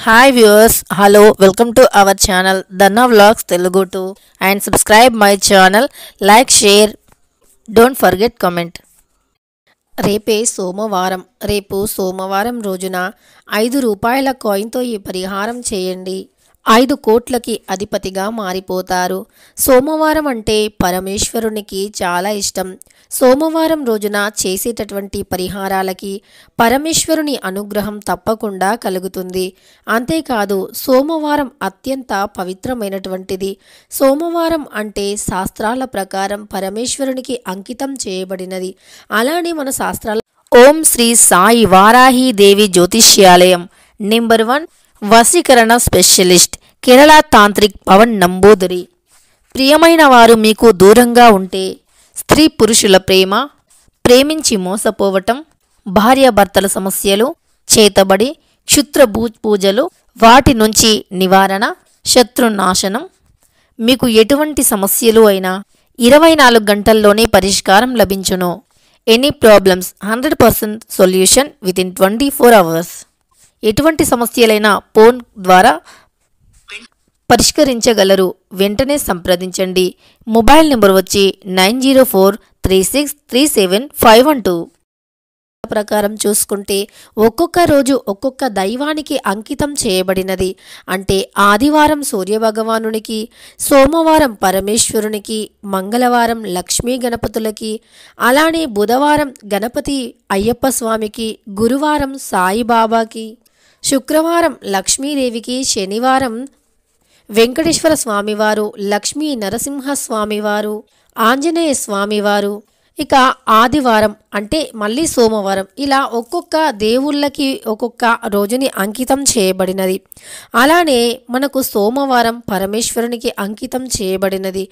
Hi viewers, hello, welcome to our channel Dhanna Vlogs Telugu 2 and subscribe my channel, like, share, don't forget comment. రేపు సోమవారం రోజున 5 రూపాయల కాయిన్తో ఈ పరిహారం చేయండి. 5 కోట్లకి అధిపతిగా మారిపోతారు. సోమవారం అంటే పరమేశ్వరునికి చాలా ఇష్టం. సోమవారం రోజున చేసేటటువంటి పరిహారాలకి పరమేశ్వరుని అనుగ్రహం తప్పకుండా కలుగుతుంది. అంతేకాదు సోమవారం అత్యంత పవిత్రమైనటువంటిది. సోమవారం అంటే శాస్త్రాల ప్రకారం పరమేశ్వరునికి అంకితం చేయబడినది. అలానే మన శాస్త్రాల ఓం శ్రీ సాయి వారాహి దేవి జ్యోతిష్యాలయం నెంబర్ 1 వశీకరణ స్పెషలిస్ట్ కేరళ తాంత్రిక్ పవన్ నంబూదరి. ప్రియమైన వారు మీకు దూరంగా ఉంటే, స్త్రీ పురుషుల ప్రేమించి మోసపోవటం, భార్యాభర్తల సమస్యలు, చేతబడి, క్షుద్ర పూజలు, వాటి నుంచి నివారణ, శత్రునాశనం, మీకు ఎటువంటి సమస్యలు అయినా 24 గంటల్లోనే పరిష్కారం లభించును. Any problems 100% solution within 24 hours. ఎటువంటి సమస్యలైనా ఫోన్ ద్వారా పరిష్కరించగలరు. వెంటనే సంప్రదించండి. మొబైల్ నెంబర్ వచ్చి 9043637512. ప్రకారం చూసుకుంటే ఒక్కొక్క రోజు ఒక్కొక్క దైవానికి అంకితం చేయబడినది. అంటే ఆదివారం సూర్యభగవానునికి, సోమవారం పరమేశ్వరునికి, మంగళవారం లక్ష్మీ గణపతులకి, అలానే బుధవారం గణపతి అయ్యప్ప స్వామికి, గురువారం సాయిబాబాకి, శుక్రవారం లక్ష్మీదేవికి, శనివారం వెంకటేశ్వర స్వామివారు, లక్ష్మీ నరసింహస్వామివారు, ఆంజనేయ స్వామివారు, ఇక ఆదివారం అంటే మళ్ళీ సోమవారం, ఇలా ఒక్కొక్క దేవుళ్ళకి ఒక్కొక్క రోజుని అంకితం చేయబడినది. అలానే మనకు సోమవారం పరమేశ్వరునికి అంకితం చేయబడినది.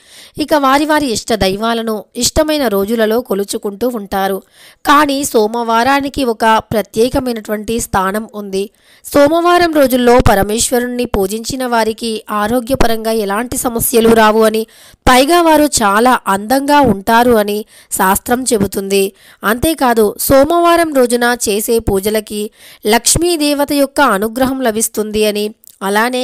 ఇక వారి వారి ఇష్ట దైవాలను ఇష్టమైన రోజులలో కొలుచుకుంటూ ఉంటారు. కానీ సోమవారానికి ఒక ప్రత్యేకమైనటువంటి స్థానం ఉంది. సోమవారం రోజుల్లో పరమేశ్వరుణ్ణి పూజించిన వారికి ఆరోగ్యపరంగా ఎలాంటి సమస్యలు రావు అని, పైగా వారు చాలా అందంగా ఉంటారు అని శాస్త్రం చెబుతుంది. అంతేకాదు సోమవారం రోజున చేసే పూజలకి లక్ష్మీదేవత యొక్క అనుగ్రహం లభిస్తుంది అని, అలానే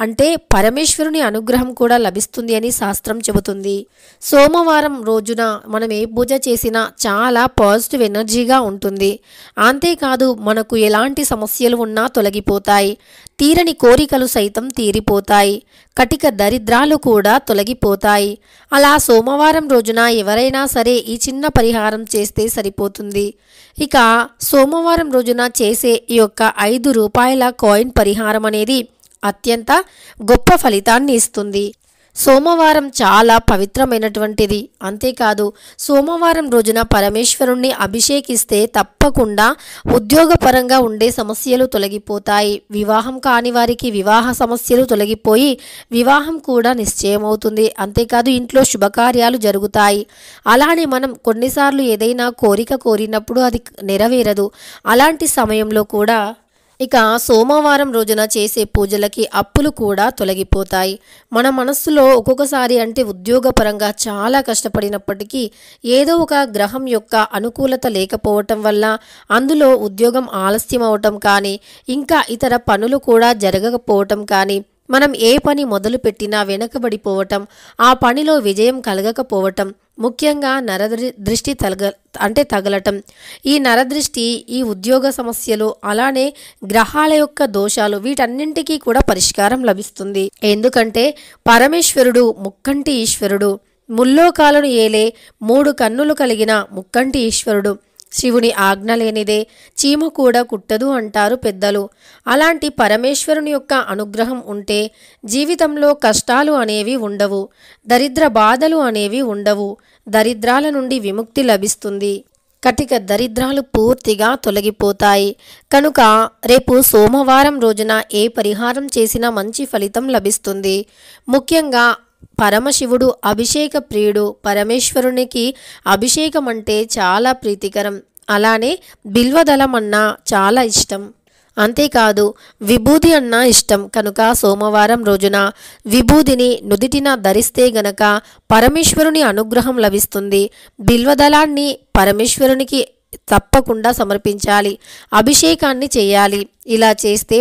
అంటే పరమేశ్వరుని అనుగ్రహం కూడా లభిస్తుంది అని శాస్త్రం చెబుతుంది. సోమవారం రోజున మనం ఏ పూజ చేసినా చాలా పాజిటివ్ ఎనర్జీగా ఉంటుంది. అంతేకాదు మనకు ఎలాంటి సమస్యలు ఉన్నా తొలగిపోతాయి. తీరని కోరికలు సైతం తీరిపోతాయి. కటిక దరిద్రాలు కూడా తొలగిపోతాయి. అలా సోమవారం రోజున ఎవరైనా సరే ఈ చిన్న పరిహారం చేస్తే సరిపోతుంది. ఇక సోమవారం రోజున చేసే ఈ యొక్క 5 రూపాయల కాయిన్ పరిహారం అనేది అత్యంత గొప్ప ఫలితాన్ని ఇస్తుంది. సోమవారం చాలా పవిత్రమైనటువంటిది. అంతేకాదు సోమవారం రోజున పరమేశ్వరుణ్ణి అభిషేకిస్తే తప్పకుండా ఉద్యోగపరంగా ఉండే సమస్యలు తొలగిపోతాయి. వివాహం కాని వారికి వివాహ సమస్యలు తొలగిపోయి వివాహం కూడా నిశ్చయమవుతుంది. అంతేకాదు ఇంట్లో శుభకార్యాలు జరుగుతాయి. అలానే మనం కొన్నిసార్లు ఏదైనా కోరిక కోరినప్పుడు అది నెరవేరదు. అలాంటి సమయంలో కూడా ఇక సోమవారం రోజున చేసే పూజలకి అప్పులు కూడా తొలగిపోతాయి. మన మనస్సులో ఒక్కొక్కసారి అంటే ఉద్యోగపరంగా చాలా కష్టపడినప్పటికీ ఏదో ఒక గ్రహం యొక్క అనుకూలత లేకపోవటం వల్ల అందులో ఉద్యోగం ఆలస్యం అవటం కానీ, ఇంకా ఇతర పనులు కూడా జరగకపోవటం కానీ, మనం ఏ పని మొదలుపెట్టినా వెనకబడిపోవటం, ఆ పనిలో విజయం కలగకపోవటం, ముఖ్యంగా నరదృష్టి తగలటం, ఈ నరదృష్టి, ఈ ఉద్యోగ సమస్యలు, అలానే గ్రహాల యొక్క దోషాలు, వీటన్నింటికీ కూడా పరిష్కారం లభిస్తుంది. ఎందుకంటే పరమేశ్వరుడు ముక్కంటి ఈశ్వరుడు, ముల్లోకాలను ఏలే 3 కన్నులు కలిగిన ముక్కంటి ఈశ్వరుడు. శివుని ఆజ్ఞ లేనిదే చీమ కూడా కుట్టదు అంటారు పెద్దలు. అలాంటి పరమేశ్వరుని యొక్క అనుగ్రహం ఉంటే జీవితంలో కష్టాలు అనేవి ఉండవు, దరిద్ర బాధలు అనేవి ఉండవు, దరిద్రాల నుండి విముక్తి లభిస్తుంది, కటిక దరిద్రాలు పూర్తిగా తొలగిపోతాయి. కనుక రేపు సోమవారం రోజున ఏ పరిహారం చేసినా మంచి ఫలితం లభిస్తుంది. ముఖ్యంగా పరమశివుడు అభిషేక ప్రియుడు. పరమేశ్వరునికి అభిషేకం అంటే చాలా ప్రీతికరం. అలానే బిల్వదళం అన్నా చాలా ఇష్టం. అంతేకాదు విభూది అన్నా ఇష్టం. కనుక సోమవారం రోజున విభూదిని నుదిటిన ధరిస్తే గనక పరమేశ్వరుని అనుగ్రహం లభిస్తుంది. బిల్వదళాన్ని పరమేశ్వరునికి తప్పకుండా సమర్పించాలి, అభిషేకాన్ని చేయాలి. ఇలా చేస్తే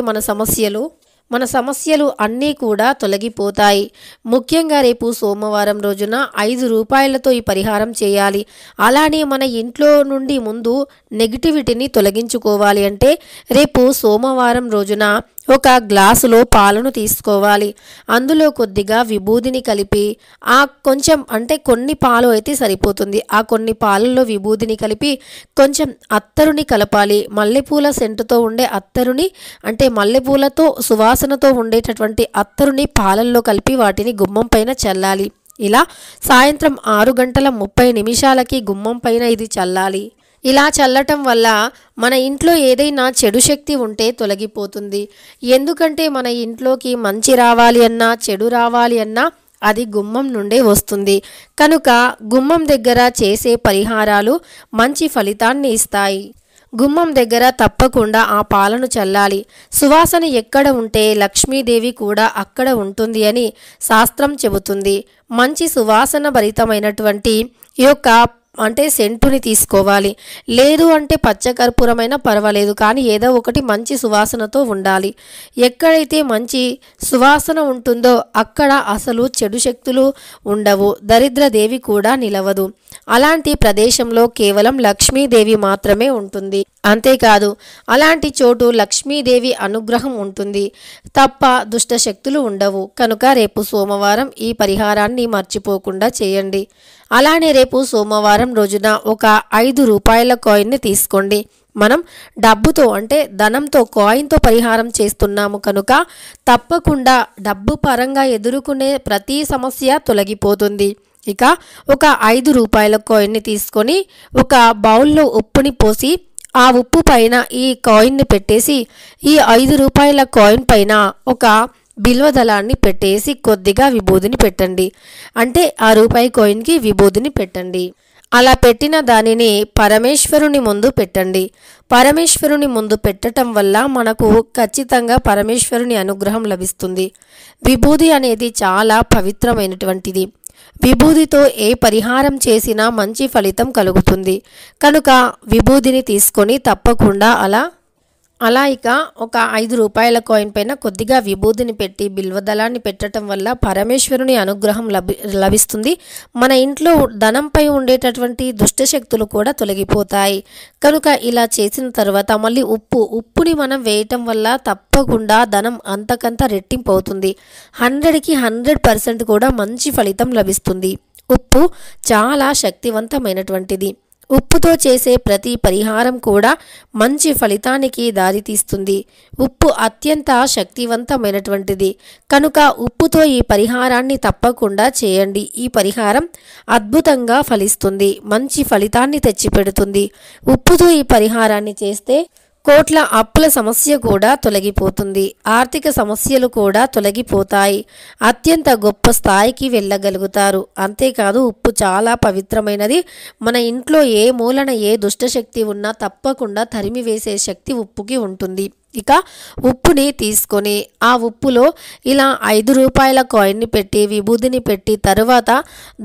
మన సమస్యలు అన్నీ కూడా తొలగిపోతాయి. ముఖ్యంగా రేపు సోమవారం రోజున 5 రూపాయలతో ఈ పరిహారం చేయాలి. అలానే మన ఇంట్లో నుండి ముందు నెగిటివిటీని తొలగించుకోవాలి అంటే రేపు సోమవారం రోజున ఒక గ్లాసులో పాలను తీసుకోవాలి. అందులో కొద్దిగా విభూదిని కలిపి కొంచెం అంటే కొన్ని పాలు అయితే సరిపోతుంది. ఆ కొన్ని పాలల్లో విభూదిని కలిపి కొంచెం అత్తరుని కలపాలి. మల్లెపూల సెంటుతో ఉండే అత్తరుని అంటే మల్లెపూలతో సువాసనతో ఉండేటటువంటి అత్తరుని పాలల్లో కలిపి వాటిని గుమ్మం పైన చల్లాలి. ఇలా సాయంత్రం 6:30 గుమ్మం పైన ఇది చల్లాలి. ఇలా చల్లటం వల్ల మన ఇంట్లో ఏదైనా చెడు శక్తి ఉంటే తొలగిపోతుంది. ఎందుకంటే మన ఇంట్లోకి మంచి రావాలి అన్నా చెడు రావాలి అన్నా అది గుమ్మం నుండే వస్తుంది. కనుక గుమ్మం దగ్గర చేసే పరిహారాలు మంచి ఫలితాన్ని ఇస్తాయి. గుమ్మం దగ్గర తప్పకుండా ఆ పాలను చల్లాలి. సువాసన ఎక్కడ ఉంటే లక్ష్మీదేవి కూడా అక్కడ ఉంటుంది అని శాస్త్రం చెబుతుంది. మంచి సువాసన భరితమైనటువంటి ఈ యొక్క అంటే సెంటుని తీసుకోవాలి. లేదు అంటే పచ్చకర్పూరమైనా పర్వాలేదు, కానీ ఏదో ఒకటి మంచి సువాసనతో ఉండాలి. ఎక్కడైతే మంచి సువాసన ఉంటుందో అక్కడ అసలు చెడు శక్తులు ఉండవు, దరిద్రదేవి కూడా నిలవదు. అలాంటి ప్రదేశంలో కేవలం లక్ష్మీదేవి మాత్రమే ఉంటుంది. అంతేకాదు అలాంటి చోటు లక్ష్మీదేవి అనుగ్రహం ఉంటుంది తప్ప దుష్ట శక్తులు ఉండవు. కనుక రేపు సోమవారం ఈ పరిహారాన్ని మర్చిపోకుండా చేయండి. అలానే రేపు సోమవారం రోజున ఒక 5 రూపాయల కాయిన్ని తీసుకోండి. మనం డబ్బుతో అంటే ధనంతో కాయిన్తో పరిహారం చేస్తున్నాము కనుక తప్పకుండా డబ్బు పరంగా ఎదుర్కొనే ప్రతి సమస్య తొలగిపోతుంది. ఇక ఒక 5 రూపాయల కాయిన్ని తీసుకొని ఒక బౌల్లో ఉప్పుని పోసి ఆ ఉప్పు పైన ఈ కాయిన్ని పెట్టేసి ఈ 5 రూపాయల కాయిన్ పైన ఒక బిల్వదళాన్ని పెట్టేసి కొద్దిగా విభూదిని పెట్టండి. అంటే ఆ రూపాయి కాయిన్కి విభూదిని పెట్టండి. అలా పెట్టిన దానిని పరమేశ్వరుని ముందు పెట్టండి. పరమేశ్వరుని ముందు పెట్టడం వల్ల మనకు ఖచ్చితంగా పరమేశ్వరుని అనుగ్రహం లభిస్తుంది. విభూది అనేది చాలా పవిత్రమైనటువంటిది. విభూదితో ఏ పరిహారం చేసినా మంచి ఫలితం కలుగుతుంది. కనుక విభూదిని తీసుకొని తప్పకుండా అలా ఇక ఒక 5 రూపాయల కాయిన్ పైన కొద్దిగా విభూదిని పెట్టి బిల్వదళాన్ని పెట్టడం వల్ల పరమేశ్వరుని అనుగ్రహం లభిస్తుంది. మన ఇంట్లో ధనంపై ఉండేటటువంటి దుష్టశక్తులు కూడా తొలగిపోతాయి. కనుక ఇలా చేసిన తర్వాత మళ్ళీ ఉప్పుని మనం వేయటం వల్ల తప్పకుండా ధనం అంతకంత రెట్టింపు అవుతుంది. 100కి 100% కూడా మంచి ఫలితం లభిస్తుంది. ఉప్పు చాలా శక్తివంతమైనటువంటిది. ఉప్పుతో చేసే ప్రతి పరిహారం కూడా మంచి ఫలితానికి దారితీస్తుంది. ఉప్పు అత్యంత శక్తివంతమైనటువంటిది కనుక ఉప్పుతో ఈ పరిహారాన్ని తప్పకుండా చేయండి. ఈ పరిహారం అద్భుతంగా ఫలిస్తుంది, మంచి ఫలితాన్ని తెచ్చిపెడుతుంది. ఉప్పుతో ఈ పరిహారాన్ని చేస్తే కోట్ల అప్పుల సమస్య కూడా తొలగిపోతుంది. ఆర్థిక సమస్యలు కూడా తొలగిపోతాయి. అత్యంత గొప్ప స్థాయికి వెళ్ళగలుగుతారు. అంతేకాదు ఉప్పు చాలా పవిత్రమైనది. మన ఇంట్లో ఏ మూలన ఏ దుష్టశక్తి ఉన్నా తప్పకుండా తరిమివేసే శక్తి ఉప్పుకి ఉంటుంది. ఇక ఉప్పుని తీసుకొని ఆ ఉప్పులో ఇలా 5 రూపాయల కాయిన్ని పెట్టి విభూదిని పెట్టి తరువాత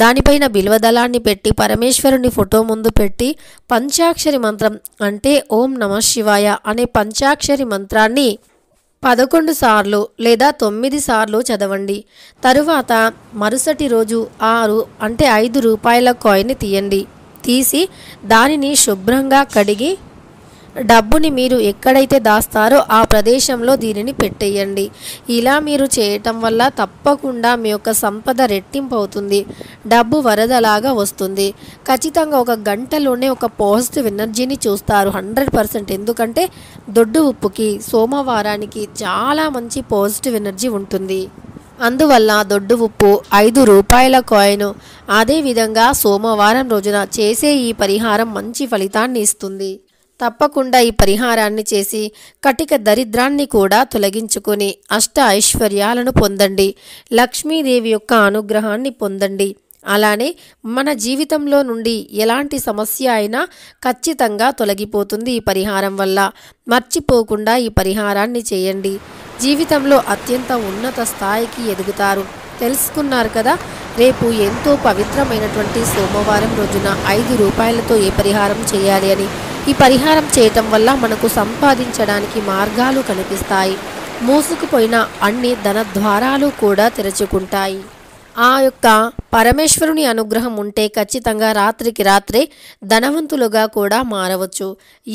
దానిపైన బిల్వదళాన్ని పెట్టి పరమేశ్వరుని ఫోటో ముందు పెట్టి పంచాక్షరి మంత్రం అంటే ఓం నమః శివాయ అనే పంచాక్షరి మంత్రాన్ని 11 సార్లు లేదా 9 సార్లు చదవండి. తరువాత మరుసటి రోజు 5 రూపాయల కాయిన్ని తీయండి. తీసి దానిని శుభ్రంగా కడిగి డబ్బుని మీరు ఎక్కడైతే దాస్తారో ఆ ప్రదేశంలో దీనిని పెట్టేయండి. ఇలా మీరు చేయటం వల్ల తప్పకుండా మీ యొక్క సంపద రెట్టింపు అవుతుంది. డబ్బు వరదలాగా వస్తుంది. ఖచ్చితంగా ఒక గంటలోనే ఒక పాజిటివ్ ఎనర్జీని చూస్తారు 100%. ఎందుకంటే దొడ్డు ఉప్పుకి సోమవారానికి చాలా మంచి పాజిటివ్ ఎనర్జీ ఉంటుంది. అందువల్ల దొడ్డు ఉప్పు 5 రూపాయల కాయిన్ అదేవిధంగా సోమవారం రోజున చేసే ఈ పరిహారం మంచి ఫలితాన్ని ఇస్తుంది. తప్పకుండా ఈ పరిహారాన్ని చేసి కటిక దరిద్రాన్ని కూడా తొలగించుకొని అష్ట ఐశ్వర్యాలను పొందండి. లక్ష్మీదేవి యొక్క అనుగ్రహాన్ని పొందండి. అలానే మన జీవితంలో నుండి ఎలాంటి సమస్య అయినా ఖచ్చితంగా తొలగిపోతుంది ఈ పరిహారం వల్ల. మర్చిపోకుండా ఈ పరిహారాన్ని చేయండి. జీవితంలో అత్యంత ఉన్నత స్థాయికి ఎదుగుతారు. తెలుసుకున్నారు కదా. రేపు ఎంతో పవిత్రమైనటువంటి సోమవారం రోజున 5 రూపాయలతో ఏ పరిహారం చేయాలి అని. ఈ పరిహారం చేయటం వల్ల మనకు సంపాదించడానికి మార్గాలు కనిపిస్తాయి. మూసుకుపోయిన అన్ని ధన ద్వారాలు కూడా తెరుచుకుంటాయి. ఆ యొక్క పరమేశ్వరుని అనుగ్రహం ఉంటే ఖచ్చితంగా రాత్రికి రాత్రే ధనవంతులుగా కూడా మారవచ్చు.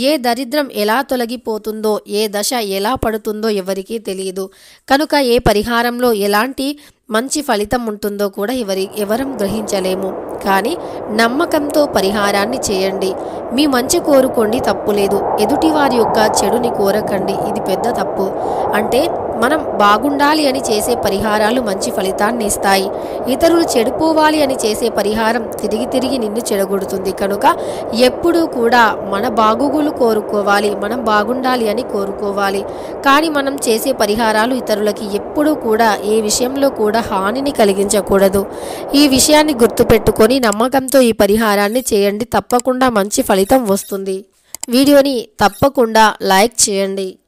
ఏ దరిద్రం ఎలా తొలగిపోతుందో, ఏ దశ ఎలా పడుతుందో ఎవరికీ తెలియదు. కనుక ఏ పరిహారంలో ఎలాంటి మంచి ఫలితం ఉంటుందో కూడా ఎవరం గ్రహించలేము. కానీ నమ్మకంతో పరిహారాన్ని చేయండి. మీ మంచి కోరుకోండి, తప్పులేదు. ఎదుటివారి యొక్క చెడుని కోరకండి, ఇది పెద్ద తప్పు. అంటే మనం బాగుండాలి అని చేసే పరిహారాలు మంచి ఫలితాన్ని ఇస్తాయి. ఇతరులు చెడిపోవాలి అని చేసే పరిహారం తిరిగి తిరిగి నిన్ను చెడగొడుతుంది. కనుక ఎప్పుడూ కూడా మన బాగోగులు కోరుకోవాలి, మనం బాగుండాలి అని కోరుకోవాలి. కానీ మనం చేసే పరిహారాలు ఇతరులకి ఎప్పుడూ కూడా ఏ విషయంలో కూడా హానిని కలిగించకూడదు. ఈ విషయాన్ని గుర్తుపెట్టుకొని నమ్మకంతో ఈ పరిహారాన్ని చేయండి. తప్పకుండా మంచి ఫలితం వస్తుంది. వీడియోని తప్పకుండా లైక్ చేయండి.